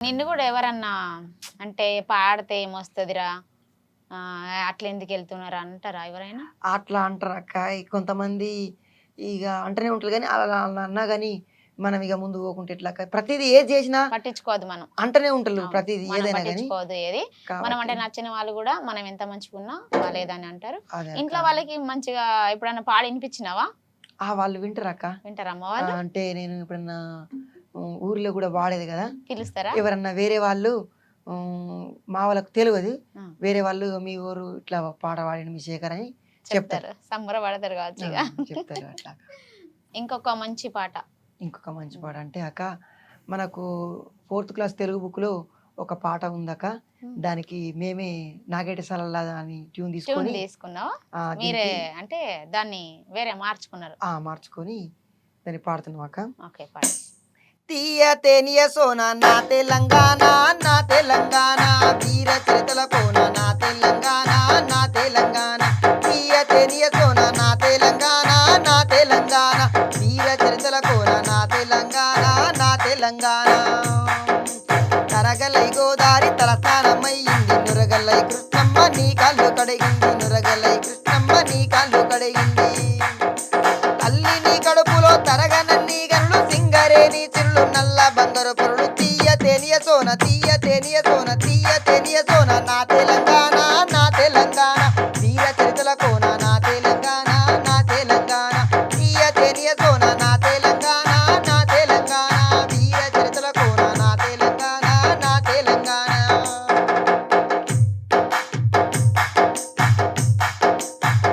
నిన్ను గూడా ఎవరన్నా అంటే పాడితే ఏమొస్తదిరా? అట్లా ఎందుకెళ్తున్నారా అంటారా ఎవరైనా? అట్లా అంటారక్క. కొంతమంది ఇగ అంటనే ఉంటారు గానీ, అలా అలా అన్నా గానీ, మనం ఇగ ముందుకు పోకుంటే ఎట్లక్క? ప్రతీది ఏది జేసినా పట్టించుకోవద్దు మనం. అంటనే ఉంటలు అవును. ప్రతీది మనం ఏదైనా గానీ. పట్టించుకోవద్దు ఏది. మనం కాబట్టి అంటే నచ్చిన వాళ్ళు గూడా మనం ఎంత మంచిగున్నా బాలేదని అంటారు. అదే అక్క. ఇంట్లో వాళ్ళకి మంచిగా ఎప్పుడన్నా పాడి ఇనిపించినావా? వాళ్ళు వింటరక్క. వింటారా అమ్మ వాళ్ళు? అంటే నేను ఎప్పుడన్నా ఊర్లో గూడా వాడేది గదా! పిలుస్తారా? ఎవరన్నా వేరే వాళ్ళు మా వాళ్ళకి తెలవది. ఆ! వేరే వాళ్ళు మీ ఊరు ఇట్లా పాట పాడిండు మీ శేఖర్ అని చెప్తారు. చెప్తారు. సంబరపడతారు ఆ! కావచ్చిగ. చెప్తారు అట్లాగా. ఇంకొక మంచి పాట. ఇంకొక మంచి హ్మ్. పాట అంటే అక్క, మనకు 4థ్ క్లాస్ తెలుగు బుక్‌లో ఒక పాట ఉందక్క. హ్మ్. దానికి మేమే నాగేటి సలల్లా అని ట్యూన్ ట్యూన్ తీసుకొని తీసుకున్నావా? మీరే దీనికి అంటే దాన్ని వేరే మార్చుకున్నారు. మార్చుకొని దాన్ని పాడుతున్నాం అక్క. ఓకే. పాడు. తీయ తేనియ సోన నా తెలంగాణ, నా తెలంగాణ వీర చరితల కోన నా తెలంగాణ, నా తెలంగాణ తీయ తేనియ సోన నా తెలంగాణ, నా తెలంగాణ వీర చరితల కోన నా తెలంగాణ, నా తెలంగాణ తరగలై గోదారి తలస్నానమయ్యింది నురగలై కృష్ణమ్మ నీ కాళ్ళు కడిగింది నురగలై కృష్ణమ్మ నీ కాళ్ళు కడిగింది తల్లి నీ కడుపులో తరగనన్ని గనులు సింగరేని చిరులు నల్ల బంగారు పొరులు తీయ తేనియ సోన తీయ తేనియ సోన తీయ తేనియ సోన నా తెలంగాణ, నా తెలంగాణ వీర చరితల కోన నా తెలంగాణ, నా తెలంగాణ తీయ తేనియ సోన నా తెలంగాణ, నా తెలంగాణ వీర చరితల కోన నా తెలంగాణ, నా తెలంగాణ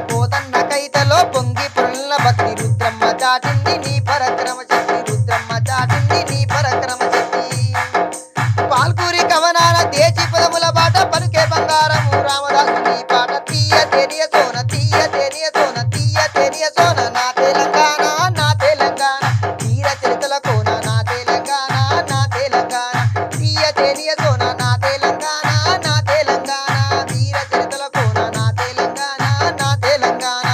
పోతన్న కైతలో పొంగి పొల్ల భక్తి రుద్రమ్మ చాటింది నీ పరక్రమ శక్తి రుద్రమ్మ చాటింది నీ పరక్రమ శక్తి పాల్కూరి కవనాల దేశీ పదముల బాట పలుకే బంగారము రామదాసు నీ పాట తీయ తేనియ సోన తీయ తేనియ సోన తీయ తేనియ సోన నా తెలంగాణ, నా తెలంగాణ వీర చరితల కోన నా తెలంగాణ, నా తెలంగాణ తీయ తేనియ సోన నా తెలంగాణ, నా తెలంగాణ వీర చరితల కోన నా తెలంగాణ, నా తెలంగాణ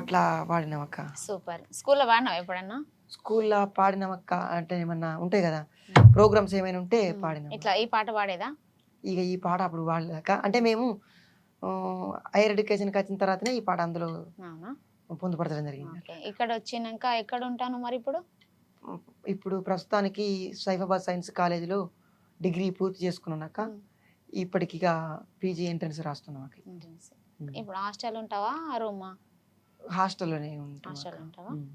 అట్లా పాడినామక్క. సూపర్. స్కూల్‌లో పాడినావా ఎప్పుడన్నా? స్కూల్‌లో పాడినామక్క. అంటే ఏమన్నా ఉంటాయి గదా! ప్రోగ్రామ్స్ ఏమైనా ఉంటే పాడినాం. ఇట్లా ఈ పాట పాడేదా? ఇగ ఈ పాట అప్పుడు పాడలేదక్క. అంటే మేము హైయర్ ఎడ్యుకేషన్‌కి వచ్చిన తర్వాతనే ఈ పాట అందులో అవునా? పొందుపరచడం జరిగింది. ఓకే. ఇక్కడొచ్చినంక ఎక్కడుంటాను మరిప్పుడు? హ్మ్. ఇప్పుడు ప్రస్తుతానికి సైఫాబాద్ సైన్స్ కాలేజీలో డిగ్రీ పూర్తి చేసుకున్నానక్క. హ్మ్. ఇప్పటికిగ పీజీ ఎంట్రన్స్ రాస్తున్నాం అక్క. ఎంట్రన్స్. హ్మ్. ఇప్పుడు హాస్టల్ ఉంటావా? రూమా? హాస్టల్‌లోనే ఉంటున్నాం హాస్టల్ అక్క. ఉంటావా? హ్మ్.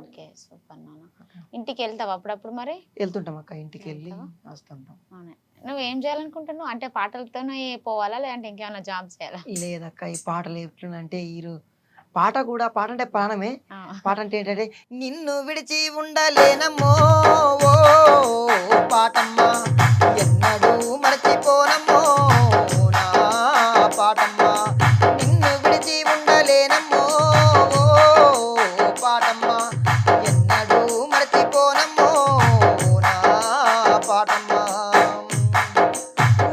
ఓకే. సూపర్ నాన్న. ఇంటికెళ్తావా అప్పుడప్పుడు మరి? ఎళ్తుంటామక్క. ఇంటికెళ్ళి వెళ్తావా? వస్తుంటాం. అవునా. నువ్వేం చేయాలనుకుంటున్నావు? అంటే పాటలతోనే పోవాలా? లేదంటే ఇంకేమైనా జాబ్ చేయాలా? లేదక్క. ఈ పాటలు ఎట్లునంటే పాట కూడా పాట అంటే ప్రాణమే. ఆ! పాట అంటే ఏంటంటే నిన్ను విడిచి ఉండలేనమ్మో ఓ పాటమ్మ ఎన్నడూ మరచిపోనమ్మో నా పాటమ్మ నిన్ను విడిచి ఉండలేనమ్మో ఓ పాటమ్మ ఎన్నడూ మరచిపోనమ్మో నా పాటమ్మ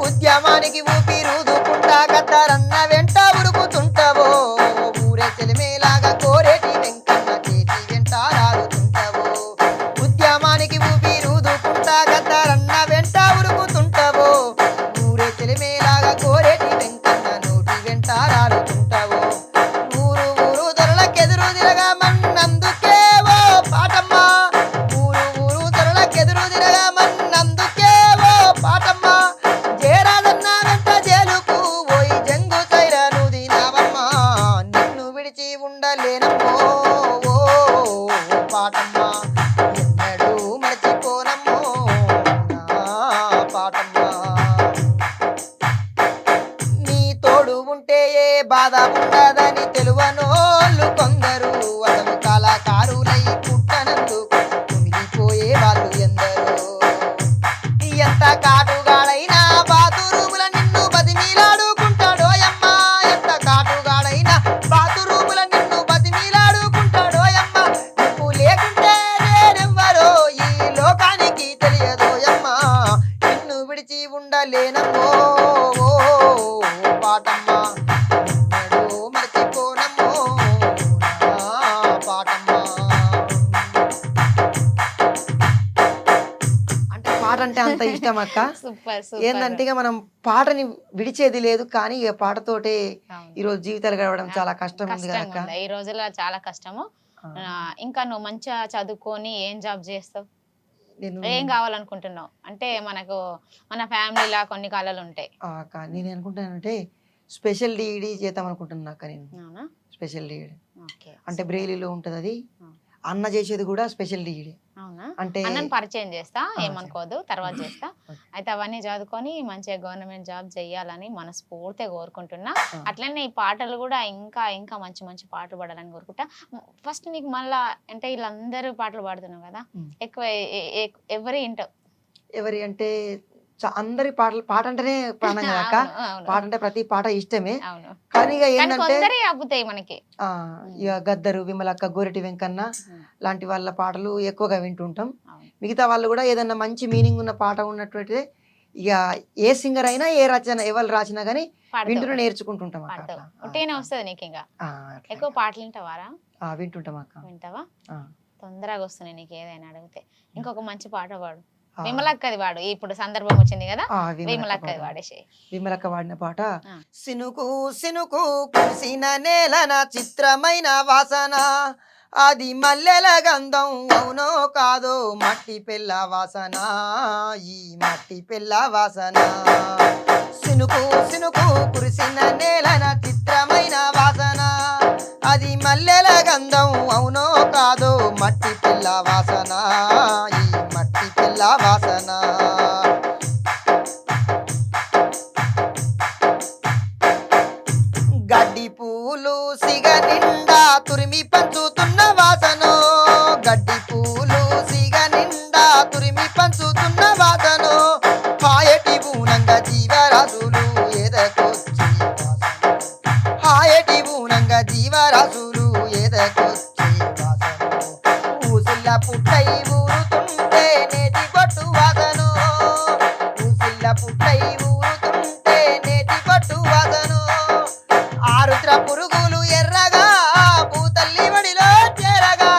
ఉద్యమానికి ఊపిరుదుకుంటా కద్దరన్న వెంట ఉరుకుతుంటావో ఊరే చెలిమేలాగా కోరేటి వెంకన్న చేతి వెంట రాలుతుంటావో ఉద్యమానికి ఊపిరుదుకుంటా కద్దరన్న వెంట ఉరుకుతుంటావో ఊరే చెలిమేలాగా కోరేటి వెంకన్న నోటి వెంట రాలుతుంటావో ఊరు ఊరు దొరలకెదురు తిరగమన్నందుకే ఓ పాటమ్మ ఊరు ఊరు దొరలకెదురు తిరగమన్నందుకే ఓ పాటమ్మ జేరాదన్న వెంట జేలుకు పోయి జంగు సైరను దినవమ్మ నిన్ను విడిచి ఉండలేనమ్మో ఓ పాటమ్మ ఎన్నడూ మరచిపోనమ్మో నా పాటమ్మ నీ తోడు ఉంటే ఏ బాధ ఉండదని తెలువనోళ్ళు కొందరు అసలు కళాకారులై పుట్టనందుకు కుమిలిపోయే వాళ్ళు ఎందరో ఎంత కాటుగాడైనా బాతురూముల నిన్ను బతిమీలాడుకుంటాడోయమ్మ ఎంత కాటుగాడైనా బాతురూముల నిన్ను బతిమీలాడుకుంటాడోయమ్మ నువ్వు లేకుంటే నేనెవ్వరో ఈ లోకానికి తెలియదోయమ్మ నిన్ను విడిచి ఉండలేనమ్మో ఓ పాటమ్మ ఎన్నడూ మరచిపోనమ్మో నా పాటమ్మ అంటే అంత ఇష్టం అక్క. సూపర్ ఏందంటే సూపర్. ఇక మనం పాటని విడిచేది లేదు, కానీ ఇక పాటతోటే అవును. ఈరోజు జీవితాలు గడవడం ఆ, చాలా కష్టం ఉంది కదా కష్టంగా అక్క. ఉంది ఈ రోజుల్లో, చాలా కష్టము. ఆ, ఇంకా నువ్వు మంచిగా చదువుకొని ఏం జాబ్ చేస్తావు? నేను ఏం కావాలనుకుంటున్నావు? అంటే మనకు మన ఫ్యామిలీలా కొన్ని కళలు ఉంటాయి. అక్క నేను అనుకుంటానంటే స్పెషల్ డిఈడి చేద్దాం అనుకుంటున్నా అక్క నేను. అవునా? స్పెషల్ డిఈడి ఓకే అంటే సూపర్. బ్రెయిలీలో ఉంటుంది అది. ఆ, అన్న చేసేది కూడా స్పెషల్ డిఈడి అవునా? అంటే. అన్నని పరిచయం చేస్తా, ఆ, ఏమనుకోదు, తర్వాత చేస్తా. ఓకే. అయితే అవన్నీ చదువుకొని మంచిగా గవర్నమెంట్ జాబ్ చేయాలని మనస్ఫూర్తిగా కోరుకుంటున్నా. ఆ, అట్లనే ఈ పాటలు కూడా ఇంకా ఇంకా మంచి మంచి పాటలు పాడాలని కోరుకుంటా. ఫస్ట్ నీకు మళ్ళా అంటే వీళ్ళందరూ పాటలు పాడుతున్నావు కదా, ఉమ్. ఎక్కువ ఎవరి ఇంటావు? ఎవరి అంటే అందరి పాటలు, పాట అంటేనే ప్రాణం కదా అక్క. అవును అవును పాట అంటే ప్రతి పాట ఇష్టమే, అవును. కానీ ఇక కానీ ఏంటంటే కొందరే అబ్బుతాయి మనకి. ఆ, ఇక గద్దరు, విమలక్క, గోరెటి వెంకన్న ఉమ్, లాంటి వాళ్ళ పాటలు ఎక్కువగా వింటుంటాం. అవును. మిగతా వాళ్ళు కూడా ఏదన్నా మంచి మీనింగ్ ఉన్న పాట ఉన్నటువంటిదే ఇక ఏ సింగర్ అయినా ఏ రచన ఎవరు రాసినా కానీ పాడతావు, వింటూనే నేర్చుకుంటుంటాం అక్క. పాడతావు. అట్లా ఉట్టిగానే వస్తుంది నీకు ఇంకా. అట్లా ఎక్కువ పాటలు వింటావారా? వింటుంటాం అక్క. వింటావా? ఆ, తొందరగా వస్తున్నాయి నీకు ఏదైనా అడిగితే. ఇంకొక మంచి పాట పాడు. ఆ, విమలక్కది వాడు, ఇప్పుడు సందర్భం వచ్చింది కదా, విమలక్క విమలక్కది పాట, వాడేసి. విమలక్క వాడిన పాట. ఆ. సినుకు సినుకు కురిసిన నేలన చిత్రమైన వాసన, అది మల్లెల గంధం అవునో కాదో, మట్టి పిల్ల వాసన, ఈ మట్టి పిల్ల వాసన. సినుకు సినుకు కురిసిన నేలన చిత్రమైన వాసన, అది మల్లెల గంధం అవునో కాదో, మట్టి పిల్ల వాసన, ఈ మట్టి పిల్ల వాసన. గడ్డి పూలు సిగ నిండా తురిమి పంచుతున్న వాసనో, గడ్డి పూలు సిగ నిండా తురిమి పంచుతున్న వాసనో, హాయటి బూనంగ జీవరాశులు ఎదకొచ్చి వాసనో, హాయటి బూనంగ జీవరాశులు ఎదకొచ్చి వాసనో, ఊసిల్ల పుట్టై ఊరుతుంటే నేటి పట్టు వాసనో, ఊసిల్ల పుట్టై ఊరుతుంటే నేటి పట్టు వాసనో, ఆరుద్ర పురుగులు ఎర్రగా భూతల్లి వడిలో చేరగా,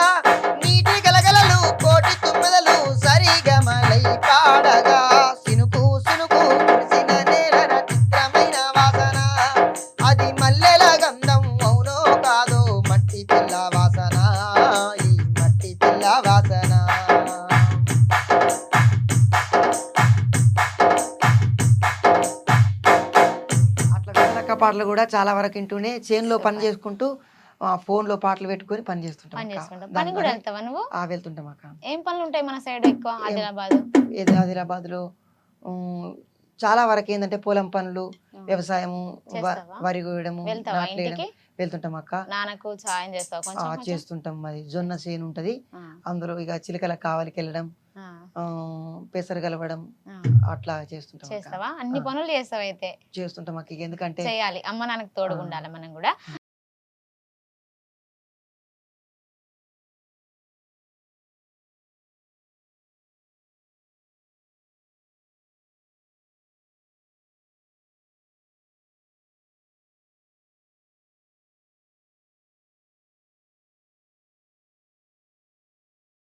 నీటి గలగలలు కోటి తుమ్మెదలు సరిగమలై పాడగా, సినుకు సినుకు కురిసిన నేలన చిత్రమైన వాసన, అది మల్లెల గంధం అవునో కాదో, మట్టి పిల్ల వాసన, ఈ మట్టి పిల్ల వాసన. అట్లా విమలక్క పాటలు కూడా చాలా వరకు వింటూనే చేనులో పని చేసుకుంటూ ఫోన్లో పాటలు పెట్టుకొని పని చేస్తుంటాం పని అక్క. చేసుకుంటావు, పని దాని కూడా ద్వారా వెళ్తావా నువ్వు? వెళ్తుంటాం అక్క. ఏం పనులు ఉంటాయి మన సైడ్ ఎక్కువ ఏం ఆదిలాబాద్? ఏది ఆదిలాబాద్లో చాలా వరకు ఏంటంటే పొలం పనులు, వ్యవసాయము, చేస్తావా? వరి కోయడము, వెళ్తావా నాట్లేయడం ఇంటికి? వెళ్తుంటాం అక్క. నాన్నకు సాయం చేస్తావా కొంచెం కొంచెం? చేస్తుంటాం. మరి జొన్న చేను ఉంటది, ఆ, అందులో ఇక చిలకల కావలికి వెళ్ళడం, ఆ, పెసరు కలవడం, ఆ. అట్లా చేస్తుంటాం అక్క. చేస్తావా? అన్ని పనులు చేస్తావు అయితే. చేస్తుంటాం అక్క. ఇక ఎందుకంటే చేయాలి, అమ్మ నాన్నకు ఆ, తోడుగా ఉండాలి మనం కూడా.